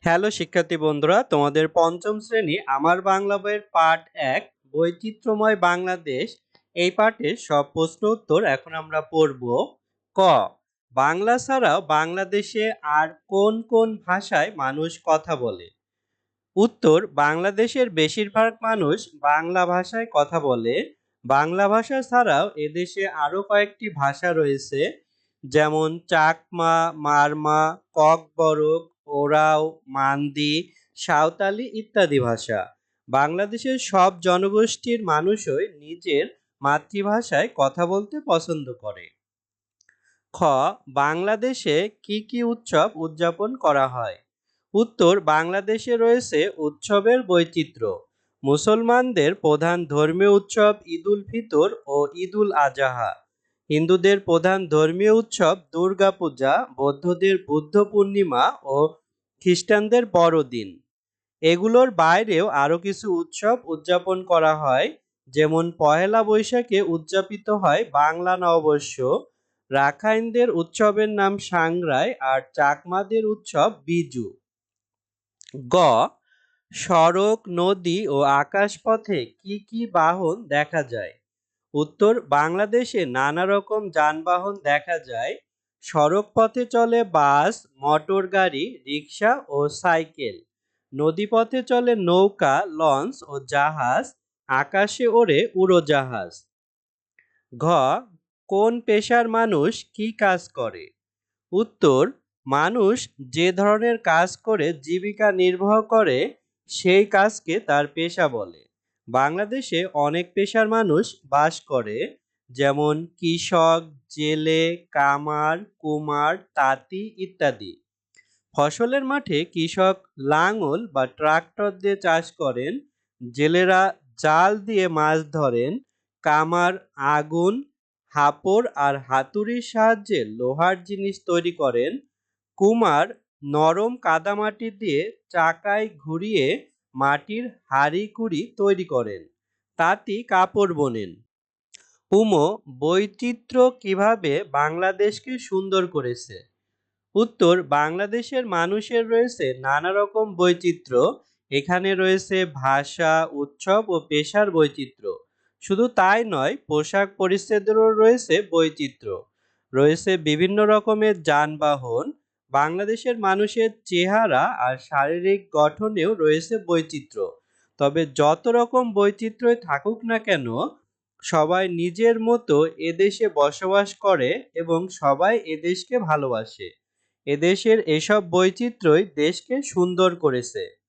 Hello শিক্ষার্থী বন্ধুরা, তোমাদের পঞ্চম শ্রেণী আমার বাংলা বইয়ের পাঠ ১ বৈচিত্র্যময় বাংলাদেশ এই পাঠের সব প্রশ্ন উত্তর এখন আমরা পড়ব। ক, বাংলা ছাড়াও বাংলাদেশে আর কোন কোন ভাষায় মানুষ কথা বলে? উত্তর, বাংলাদেশের বেশিরভাগ মানুষ বাংলা ভাষায় কথা বলে। বাংলা ভাষা ছাড়াও এদেশে আরো কয়েকটি ভাষা রয়েছে, যেমন চাকমা, মারমা, ককবরক, ওরাও, মান্দি, সাঁওতালি ইত্যাদি ভাষা। বাংলাদেশের সব জনগোষ্ঠীর মানুষই নিজের মাতৃভাষায় কথা বলতে পছন্দ করে। খ, বাংলাদেশে কি কি উৎসব উদযাপন করা হয়? উত্তর, বাংলাদেশে রয়েছে উৎসবের বৈচিত্র্য। মুসলমানদের প্রধান ধর্মীয় উৎসব ঈদুল ফিতর ও ঈদুল আজহা। হিন্দুদের প্রধান ধর্মীয় উৎসব দুর্গা পূজা, বৌদ্ধদের বুদ্ধ পূর্ণিমা ও খ্রিস্টানদের বড়দিন। এগুলোর বাইরেও আরো কিছু উৎসব উদযাপন করা হয়, যেমন পহেলা বৈশাখে উদযাপিত হয় বাংলা নববর্ষ, রাখাইনদের উৎসবের নাম সাংগ্রাই আর চাকমাদের উৎসব বিজু। গ, সড়ক, নদী ও আকাশপথে কি কি বাহন দেখা যায়? উত্তর, বাংলাদেশে নানা রকম যানবাহন দেখা যায়। সড়ক পথে চলে বাস, মোটর গাড়ি, রিক্সা ও সাইকেল। নদীপথে চলে নৌকা, লঞ্চ ও জাহাজ। আকাশে ওড়ে উড়োজাহাজ। ঘ, কোন পেশার মানুষ কি কাজ করে? উত্তর, মানুষ যে ধরনের কাজ করে জীবিকা নির্বাহ করে সেই কাজকে তার পেশা বলে। বাংলাদেশে অনেক পেশার মানুষ বাস করে, যেমন কৃষক, জেলে, কামার, কুমার, তাঁতি ইত্যাদি। ফসলের মাঠে কৃষক লাঙল বা ট্রাক্টর দিয়ে চাষ করেন, জেলেরা জাল দিয়ে মাছ ধরেন, কামার আগুন, হাপড় আর হাতুড়ির সাহায্যে লোহার জিনিস তৈরি করেন, কুমার নরম কাদামাটি দিয়ে চাকায় ঘুরিয়ে মাটির হাঁড়ি-কুড়ি তৈরি করেন, তাঁতি কাপড় বোনেন। উমো, বৈচিত্র্য কিভাবে বাংলাদেশকে সুন্দর করেছে? উত্তর, বাংলাদেশের মানুষের রয়েছে নানা রকম বৈচিত্র্য। এখানে রয়েছে ভাষা, উৎসব ও পেশার বৈচিত্র্য। শুধু তাই নয়, পোশাক পরিচ্ছদেরও রয়েছে বৈচিত্র্য। রয়েছে বিভিন্ন রকমের যানবাহন। বাংলাদেশের মানুষের চেহারা আর শারীরিক গঠনেও রয়েছে বৈচিত্র্য। তবে যত রকম বৈচিত্র্যই থাকুক না কেন, সবাই নিজের মতো এদেশে বসবাস করে এবং সবাই এদেশকে ভালোবাসে। এদেশের এসব বৈচিত্র্যই দেশকে সুন্দর করেছে।